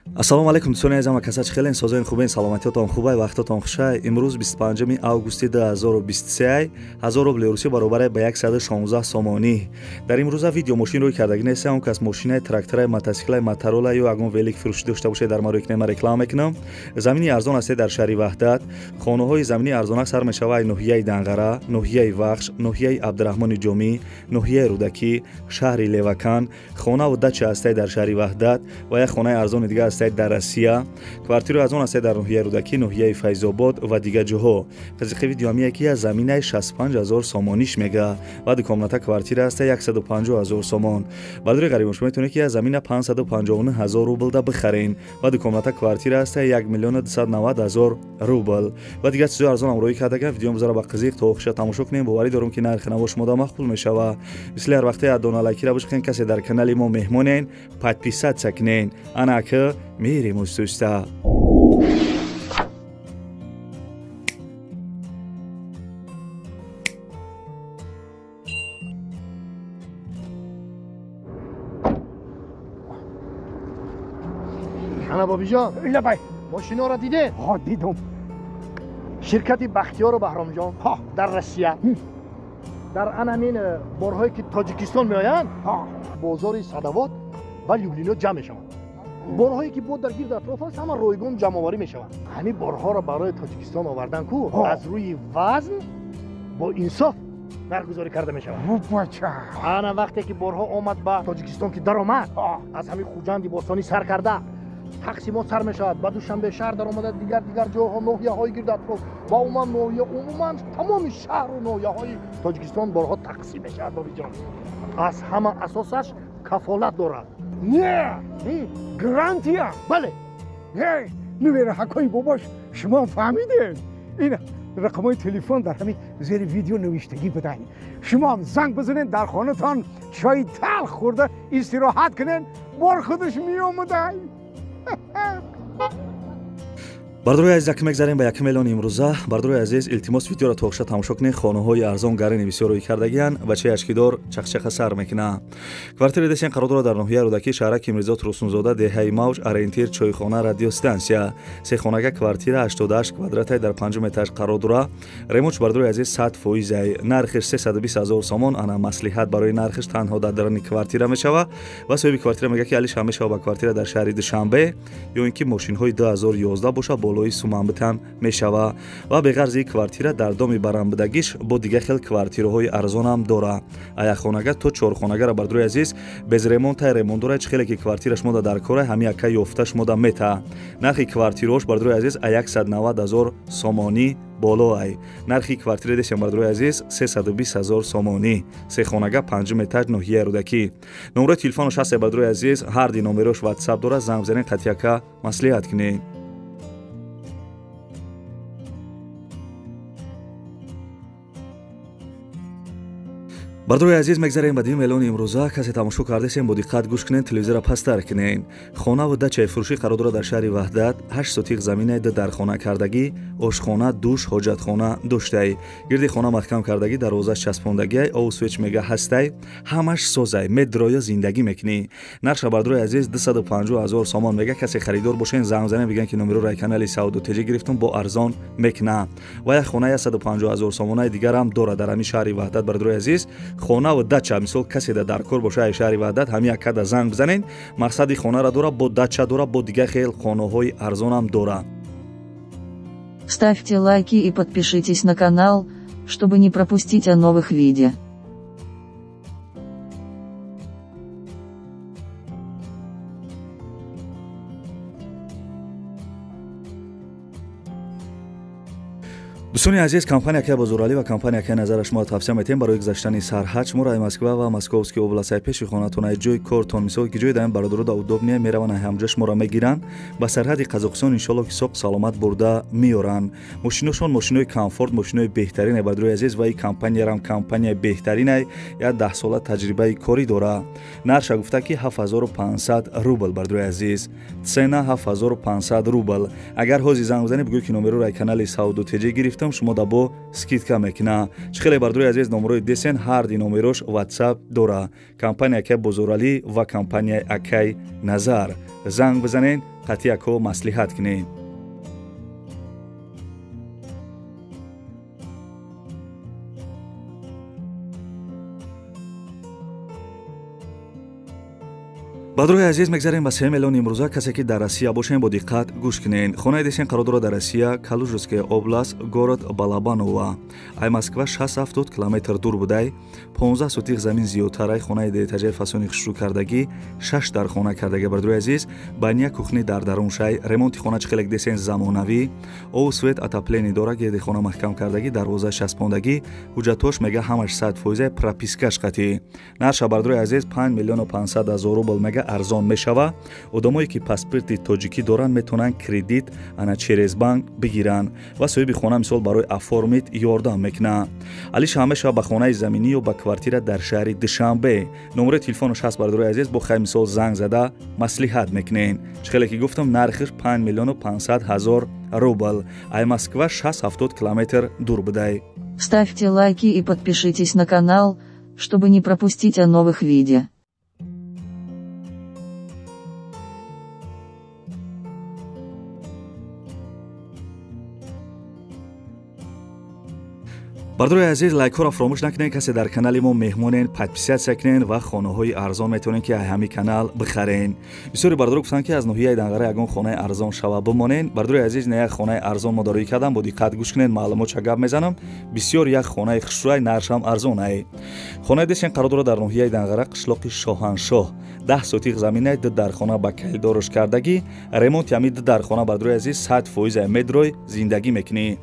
ассалому алайкум дӯстони азизам ва касач хелен созоин хубен саломатиятон хубай вақтатон хушай. имрӯз 25 августи 2023 1000 рубли русӣ баробар ба 116 сомонӣ. дар имрӯза видео мошин рӯй кардагӣ нест. он кас мошинаи тракторай мотоциклай моторола ё ягон велик фурӯшӣ дошта бошед дар маро икнема реклама мекунам. замини арзон ҳастед дар шаҳри ваҳдат. хонаҳои замини арзонак сар мешавад ноҳияи Данғара, ноҳияи Вахш, ноҳияи Абдурахмони Ҷомӣ, ноҳияи Рӯдакӣ, шаҳри Левакан. хонаву дача ҳастед дар шаҳри ваҳдат ва як хонаи арзони дигар дар Россия. квартира арзон ҳастед дар ноҳияи Рӯдакӣ, ноҳияи Файзобод ва дигар ҷоҳо. қизиқи видео ҳамия ки аз заминаи 65000 сомониш мега ва комната квартира ҳаста 150000 сомон. бардори гарибон шумо метавонед ки аз замина 559000 рубл да бихарен ва комната квартира ҳаста 1290000 рубл. ва дигар чизои арзон ам рӯй кардагам. видео бизара ба қизиқ то охиша тамошо кунем. боварӣ дорам ки нархи наво шумода мақбул мешава. мисли ҳар вақте аддона лайкира бошен касе дар канали мо меҳмонен подписатсия кунен. ана ки мирим устуста. ана бобиҷон лабай мошиноро диде? ҳо дидум. ширкати бахтиёру баҳромҷон дар Россия дар анамин борҳое ки Тоҷикистон меоянд бозори Садовод ва Люблино ҷамъ мешаванд. борҳое ки бо дар гирд атроф аст ҳама ройгон ҷамъоварӣ мешаванд. ҳамин борҳоро барои Тоҷикистон овардан ку аз рӯи вазн бо инсоф нархгузорӣ карда мешавад. бача ана вақте ки борҳо омад ба Тоҷикистон ки даромад аз ҳамин хуҷанди бостонӣ сар карда тақсимот сар мешавад. ба душанбе шаҳр даромада дигар ҷоҳо ноҳияҳои гирд атроф ва умуман ноҳия умуман тамоми шаҳру ноҳияҳои Тоҷикистон борҳо тақсим мешавад. бобиҷон аз ҳама асосаш кафолат дорад. не гарантия. бале нувера ҳакои бобош шумо фаҳмидед. ин рақамҳои телефон дар ҳамин зери видео навиштагӣ бидаҳед. шумо ҳам занг бизанед, дар хонатон чои талх хӯрда истироҳат кунед, бор худаш меомадай. бардорои азиз як мегзарем ба 1 миллион имрӯза. бардорои азиз илтимос видеоро то охиша тамошо кунед. хонаҳои арзон гарини бисёр рӯй кардагиян ва чаи ашкидор чахчаха сар мекуна. квартира десен қарор дорад дар ноҳияи Рӯдакӣ, шаҳраки Мирзоат Русунзода, деҳаи Мавҷ, ориентир чойхона, радиостансия. сехонага квартира 88 квадратай дар 5 этаж қарор дорад. ремонтш бардорои азиз 100%. нархиш 320000 сомон. ана маслиҳат барои нархиш танҳо дар дарони квартира мешава ва соҳиби квартира мега ки алиш ҳамеша ба квартира дар шаҳри Душанбе ё ин ки мошинҳои 2011 боша болои суман битан мешава ва беғарзи квартира дар доми барамбудагиш бо дигар хел квартираҳои арзонам дора. якхонага то чорхонагара бардорои азиз без ремонта ремонт дора. чихеле ки квартира шумода дар кора ҳами яка ёфта шумода мета. нархи квартираош бардорои азиз 190000 сомонӣ болоай. нархи квартира десем бардорои азиз 320000 сомонӣ. сехонага 5 этаж ноҳияи Рӯдакӣ. номерои телефонош ҳаст бардорои азиз. ҳарди номерош WhatsApp дора. занг бизанед қатъияка маслиҳат кунед. бардорои азиз мегзарем ба 2 миллиони имрӯза. касе тамошо кардесем бо диққат гӯш кунед, телевизора пастар кунед. хонаву дачаи фурӯшӣ қарор дорад дар шаҳри ваҳдат. 8 сотиқ заминаи дархона кардагӣ, ошхона, душ, ҳоҷатхона доштай. гирди хона маҳкам кардагӣ, дарвоза часпондагиай, ову свеч мега ҳастай. ҳамаш созай, медроя зиндагӣ мекунӣ. нарша бардорои азиз 250000 сомон мега. касе харидор бошен занг занен бигӯянд ки номерои канали Сауду Теҷи гирифтум бо арзон мекуна. ва як хона 150000 сомонаи дигарам дора дар ҳамин шаҳри ваҳдат. бардорои азиз хонаву дача мисол касе дар кор боша ай шаҳри ваҳдат ҳами якада занг бизанен. мақсади хонара дора, бо дача дора, бо дигар хел хонаҳои арзонам дора. Ставьте лайки и подпишитесь на канал, чтобы не пропустить о новых видео. дӯстони азиз, компанияки бозоралӣ ва компанияки назара шумо тавсия метем барои гузаштани сарҳаҷ мураи Москва ва Московский областай пеши хонатон ай ҷои кортон мисол ки ҷои даён бародарода удобния мераван ай ҳамҷо шуморо мегиранд ба сарҳади Қазоқистон иншоалло ки соқ саломат бурда меоранд. мошиношон мошинои комфорт, мошинои беҳтарин ай бардорои азиз ва ин компаниярам компанияи беҳтарин ай як 10 сола таҷрибаи корӣ дора. нарша гуфта ки 7500 рубл бардорои азиз. цена 7500 рубл. агар ҳозир занг бизанед бигӯед ки номероро ай канали Сауду Теҷи гирифта гирифтам шумо да бо скидка мекуна. Хеле бардуи азиз номерои десен ҳар ди номерош WhatsApp дора. Компания Акай Бузурали ва компания Акай Назар. Занг бизанен, қатъияко маслиҳат кунен. бадруи азиз мегзарем ба сеҳем эълони имрӯза. касе ки дар Россия бошем бо диққат гӯш кунен. хонаи десен қарор дорад дар Россия, Калужская област, город Балабаново. ай Москва 670 километр дур будай 15 сотиқ замин зиёдтар. ай хонаи деэтажаи фасони хушрӯ кардагӣ 6 дар хона кардагӣ. бардуи азиз байния кухни дар даруншай. ремонти хона чихелек десен замонавӣ. ову свет отопление дора. гирди хона маҳкам кардагӣ, дарвозаи часпондагӣ. ҳуҷҷатош мега ҳамаш 100% пропискаш қатӣ. нарша бардуи азиз 5 миллиону 500 000 рубл мега арзон мешава. одамое ки паспорти тоҷикӣ доранд метавонанд кредит ана через банк бигиранд ва соҳиби хона мисол барои оформид ёрдам мекунад. алиш ҳамеша ба хонаи заминӣ ё ба квартира дар шаҳри Душанбе. номерои телефонаш ҳаст бардуи азиз. бо хай мисол занг зада маслиҳат мекунен. чихеле ки гуфтам нархиш 5 миллиону 500 000 рубл. ай Москва 670 километр дур будай. Ставьте лайки и подпишитесь на канал, чтобы не пропустить о новых видео. бардуи азиз лайкҳоро фаромӯш накунед. касе дар канали мо меҳмонен, подписатсия кунед ва хонаҳои арзон метавонед ки ҳамин канал бихарен. бисёри бардор гуфтанд ки аз ноҳияи Данғара ягон хонаи арзон шава бимонен. бардуи азиз на як хонаи арзон модароӣ кардам. бо диққат гӯш кунед, маълумотша гап мезанам. бисёр як хонаи хушрӯай, наршам арзон ай. хонаи десен қарор дорад дар ноҳияи Данғара, қишлоқи Шоҳаншоҳ. 10 сотиқ заминай, ду дархона ба калидорош кардагӣ. ремонти ҳамин ду дархона бардуи азиз 100% медрой зиндагӣ мекунӣ.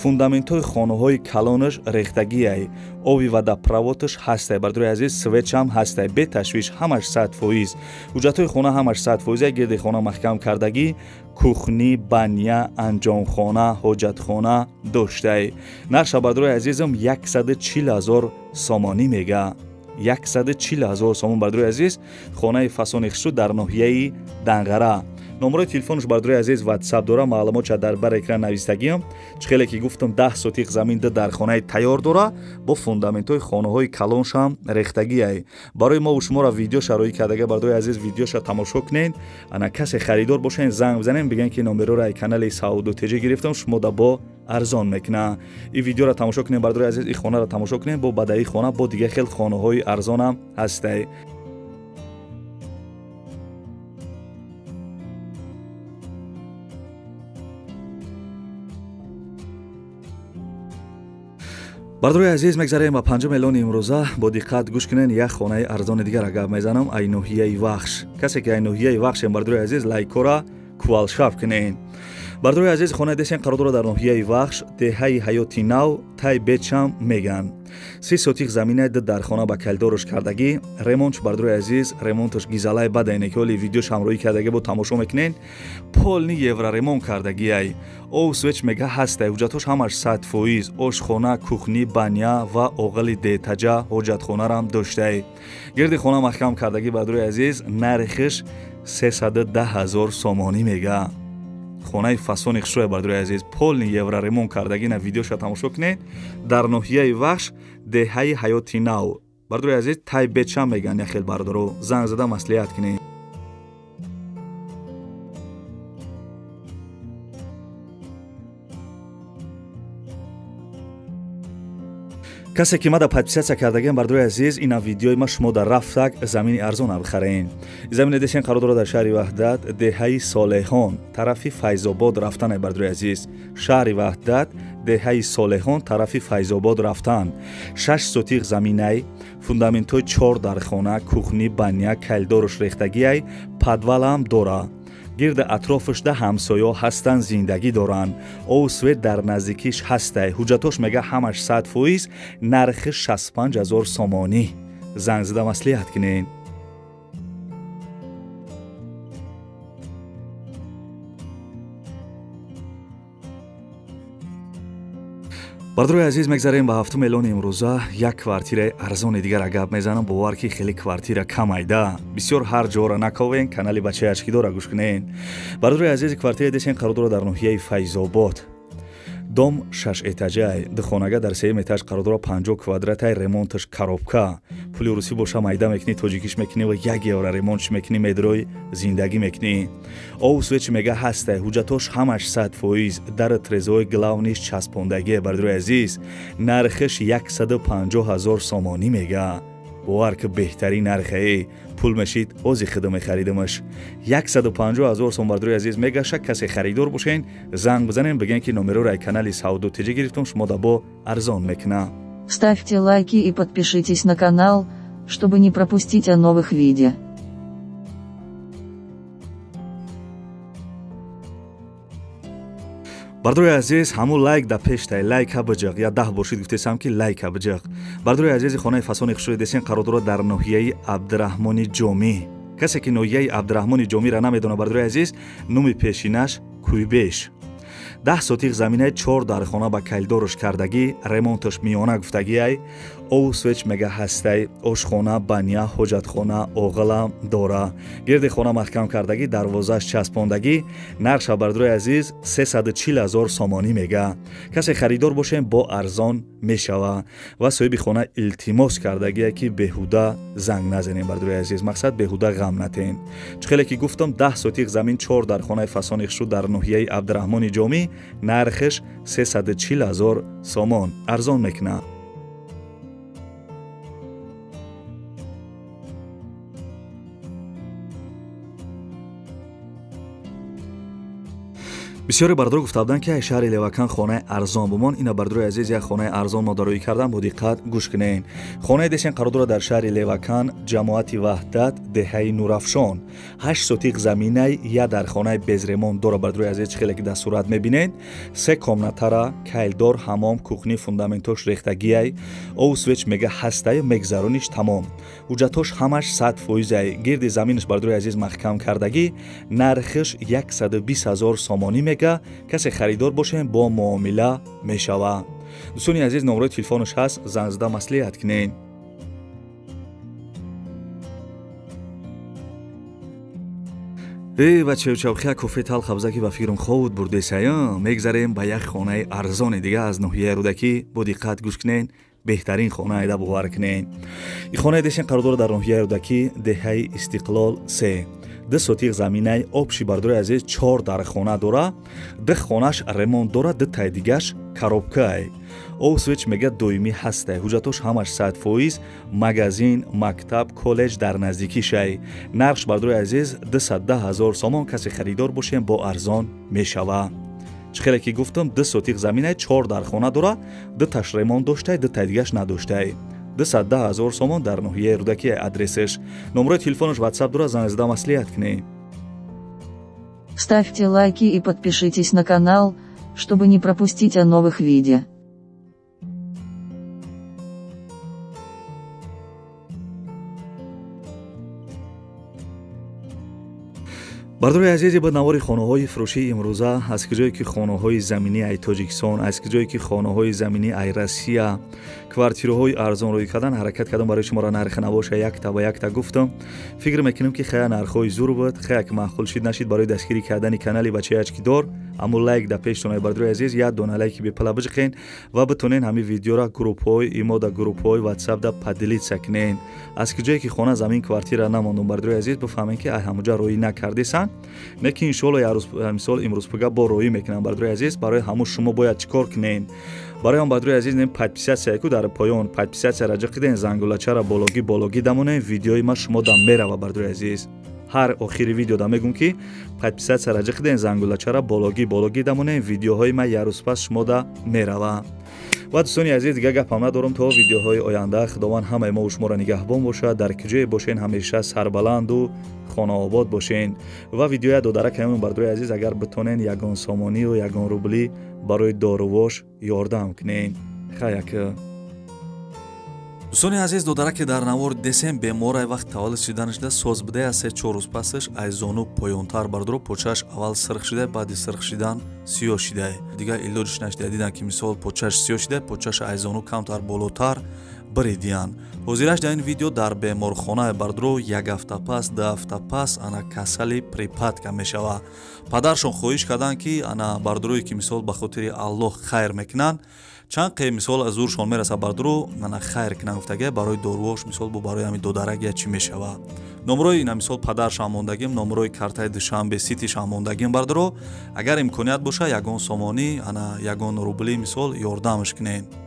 фундаментҳои хонаҳои калонаш рехтагиай. оби водопроводаш ҳастай. бардуи азиз светшам ҳастай. бе ташвиш, ҳамаш 100%. ҳуҷҷатҳои хона ҳамаш 100%. гирди хона маҳкам кардагӣ, кухни, баня, анҷомхона, ҳоҷатхона доштай. нарша бардуи азизам 140 000 сомонӣ мега. 140 000 сомон бардуи азиз. хонаи фасони хушрӯ дар ноҳияи Данғара. номерои телефонаш бардуи азиз WhatsApp дора. маълумотша дар бар экран навистагиам. чихеле ки гуфтам 10 сотиқ замин дар хонаи тайёр дора. бо фундаментҳои хонаҳои калоншам рехтагиай. барои мо шуморо видео шароӣ кардага бардуи азиз видеоша тамошо кунед. ана касе харидор бошен занг бизанен, бигӯен ки номероро ай канали Сауду Теҷи гирифтам, шумо да бо арзон мекуна. ин видеоро тамошо кунед бардуи азиз. ин хонаро тамошо кунед. бо бадаи хона бо дига хел хонаҳои арзонам ҳастай. бардуи азиз мегзарем ба панҷум эълони имрӯза. бо диққат гӯш кунен, як хонаи арзони дигара гап мезанам. ай ноҳияи Вахш. касе ки ай ноҳияи Вахшем бардуи азиз лайкора кувалшав кунен. бардуи азиз хонаи десен қарор дорад дар ноҳияи Вахш, деҳаи ҳаёти нав, тай бечам меган. 30 сотиқ заминай ду дар хона ба калидорош кардагӣ. ремонтш бардуи азиз, ремонташ гизалай бадайне ки оли видеош ҳамроҳӣ кардагӣ бо тамошо мекунен. полни евро ремонт кардагӣ ай. ов свеч мега ҳастай. ҳуҷҷатош ҳамаш 100%. ошхона, кухни, баня ва оғали деэтаҷа, ҳоҷатхонарам доштай. гирди хона маҳкам кардагӣ бардуи азиз. нархиш 310 000 сомонӣ мега. хонаи фасони хушрӯи бардуи азиз, полни евро ремонт кардагӣ. на видеоша тамошо кунед. дар ноҳияи Вахш, деҳаи ҳаёти нав. бардуи азиз тай бечам меган. яхел бардоро занг зада маслиҳат кунед. касе ки мада подписатсия кардагем бардуи азиз, ина видеои ма шумо дар рафтак замини арзона бихарен. замини десен қарор дорад дар шаҳри Ваҳдат, деҳаи Солеҳон, тарафи Файзобод рафтан. бардуи азиз, шаҳри Ваҳдат, деҳаи Солеҳон, тарафи Файзобод рафтан. 6 сотиқ заминай, фундаментҳои 4 дархона, кухни, баня, калидорош рехтагиай, падвалам дора. гирда атрофаш да ҳамсоё ҳастанд, зиндагӣ доранд. ову свет дар наздикиш ҳастай. ҳуҷҷатош мега ҳамаш 100%. нархи 65 000 сомонӣ. занг зада маслиҳат кунед. бардуи азиз мегзарем ба ҳафтум эълони имрӯза. як квартираи арзони дигара гап мезанам. бовар ки хеле квартира кам айда. бисёр ҳар ҷоро накавен, канали бачаячкидора гӯш кунен. бардуи азиз квартираи десен қарор дорад дар ноҳияи Файзобод. дом 6 этажаи, духонага дар 3 этаж қарор дорад 50 квадратаи, ремонташ коробка, пули русӣ боша майда мекунӣ, тоҷикиш мекунӣ ва 1 евро ремонтш мекунӣ, медрои зиндагӣ мекунӣ. Ов свеч мега ҳастай, ҳуҷҷатош ҳамаш 100%, дар трезои главниш часпондагӣ бардрои азиз, нархиш 150,000 сомонӣ мега. бовар ки беҳтарин нархае, пул мешид ози хида мехаридамаш. 150,000 сом бардрои азиз мегаша. Касе харидор бошен, занг бизанен, биген ки номерои канали Сауду Тиҷа гирифтам, шумо дабо арзон мекуна. Ставьте лайки и подпишитесь на канал, чтобы не пропустить о новых видео. бардрои азиз, ҳамун лайк да пештай, лайка биҷиқ, я 10 бошид гуфтесам ки лайка биҷиқ. бардрои азизи хонаи фасони хушрои десен қарор дорад дар ноҳияи Абдураҳмони Ҷомӣ. касе ки ноҳияи Абдураҳмони Ҷомиро намедона, бардрои азиз, номи пешинаш Кӯйбеш. 10 сотиқ заминаи 4 дар хона ба кайлдорш кардагӣ, ремонташ миёна гуфтагиай, ов свеч мега ҳастай, ошхона, баня, ҳоҷатхона, оғала дора. гирди хона маҳкам кардагӣ, дарвозааш часпондагӣ, нарша бардрои азиз 340,000 сомонӣ мега. касе харидор бошен, бо арзон мешава ва соҳиби хона илтимос кардагие ки беҳуда занг назанем бардрои азиз, мақсад беҳуда ғам натен. чухеле ки гуфтам 10 сотиқ замин 4 дар хонаи фасони хушрӯ дар ноҳияи Абдураҳмони Ҷомӣ, нархиш 340,000 сомон арзон мекуна. бисёре бардор гуфта буданд ки шаҳри Левакан хонаи арзон бумон. ина бардрои азиз, як хонаи арзон мо дароӣ кардам, бо диққат гӯш кунед. хонаи десен қарор дорад дар шаҳри Левакан, ҷамоати Ваҳдат, деҳаи Нурафшон. 8 сотиқ заминаи я дар хонаи безремонт дора бардрои азиз, чихеле ки дар сурат мебинед. 3 комнатара, кайлдор, ҳамом, кухни, фундаментош рехтагиай, ов свеч мега ҳастай, мегзарониш тамом. ҳуҷҷатош ҳамаш 100%, гирди заминиш бардрои азиз маҳкам кардагӣ, нархиш 120,000 сомонӣ мега. касе харидор бошен, бо муомила мешава. дӯстони азиз, номерои телефонаш ҳаст, занг зада маслиҳат кунед. ва чевчавхия кофе талх абзаки ба фикрам ховуд бурдесаё. мегзарем ба як хонаи арзони дига аз ноҳияи Рӯдакӣ. бо диққат гӯш кунед, беҳтарин хона да бовар кунед. ин хонаи десен қарор дорад дар ноҳияи Рӯдакӣ, деҳаи Истиқлол 3. 2 сотиқ заминаи обши бардрои азиз 4 дар хона дора, 2 хонаш ремонт дора, 2 таи дигаш коробкаи. ов свеч мега доимӣ ҳастай, ҳуҷҷатош ҳамаш 100%, магазин, мактаб, коллеҷ дар наздикишай. нархш бардрои азиз 210,000 сомон. касе харидор бошен, бо арзон мешава. чихеле ки гуфтам, 2 сотиқ заминаи 4 дар хона дора, 2 таш ремонт доштай, 2 таи дигаш надоштай. 210,000 сомон дар ноҳияи Рӯдакӣ адресеш. номерои телефонаш WhatsApp дора, занг зада маслиҳат кунед. Ставьте лайки и подпишитесь на канал, чтобы не пропустить о новых видео. бардрои азизи ба навори хонаҳои фурӯшии имрӯза, аз куҷое ки хонаҳои заминӣ ай Тоҷикистон, аз куҷое ки хонаҳои заминӣ ай Россия, квартираҳои арзон рӯй кардан ҳаракат кардам барои шуморо нархи навоша якта ба якта гуфтам. фикр мекунам ки хая нархҳои зур буд, хая ки маъқул шид нашид. барои дастгирӣ кардани канали бачаячки дор, аммо лайк да пештонай бардрои азиз, як дона лайки бепала биҷиқен ва битонен ҳамин видеоро группҳои имо да группҳои WhatsApp да падилитса кунен. аз куҷое ки хона замин квартира намондум бардрои азиз, бифаҳмем ки ай ҳамуҷа роӣ накардесан, не ки иншоалло мисол имрӯз пуга бо роӣ мекунам бардрои азиз. барои ҳамун шумо бояд чӣ кор кунен? барои ҳам бардрои азиз нем подписатсия ку дар поён подписатсия раҷа қиден, зангулачара бологӣ дамонем, видеои ма шумо да мерава бардрои азиз. ҳар охири видео да мегӯм ки подписатсия раҷа қиден, зангулачара бологӣ дамонем, видеоҳои ма як рӯз пас шумо да мерава. ва дӯстони азиз, дига гапам надорам то видеоҳои оянда. худованд ҳамаи мо шуморо нигаҳбон бошад. дар куҷое бошен ҳамеша сарбаланду хонаобод бошен. ва видеоя додаракаён бардрои азиз, агар битонен ягон сомонию ягон рублӣ барои дорувош ёрдам кунен. хаяка дӯстони азиз, додараке дар навор десем беморай вақт таваллуд шиданашда соз будая 3-4 рӯз пасаш ай зону поёнтар бардро почааш аввал сирх шида, баъди сирх шидан сиёҳ шида. дига илоҷиш нашида, диданд ки мисол почааш сиёҳ шида, почааш ай зону камтар болотар برидیان ҳозираш дар ин видео дар беморхонаи бардро 1 ҳафта пас 2 ҳафта пас ана касали припадка мешава. Падаршон хоҳиш карданд ки ана бардрои ки мисол ба хотири Аллоҳ хайр мекунанд чанд қе мисол аз зуршон мераса бардро ана хайр кунанд гуфтага барои дорувош мисол бо барои ҳами додарак я чӣ мешава. Номрои ина мисол падаршам мондагим номрои картаи душанбе ситишам мондагим бардро агар имконият боша ягон сомонӣ ана ягон рубли мисол ёрдамаш кунед.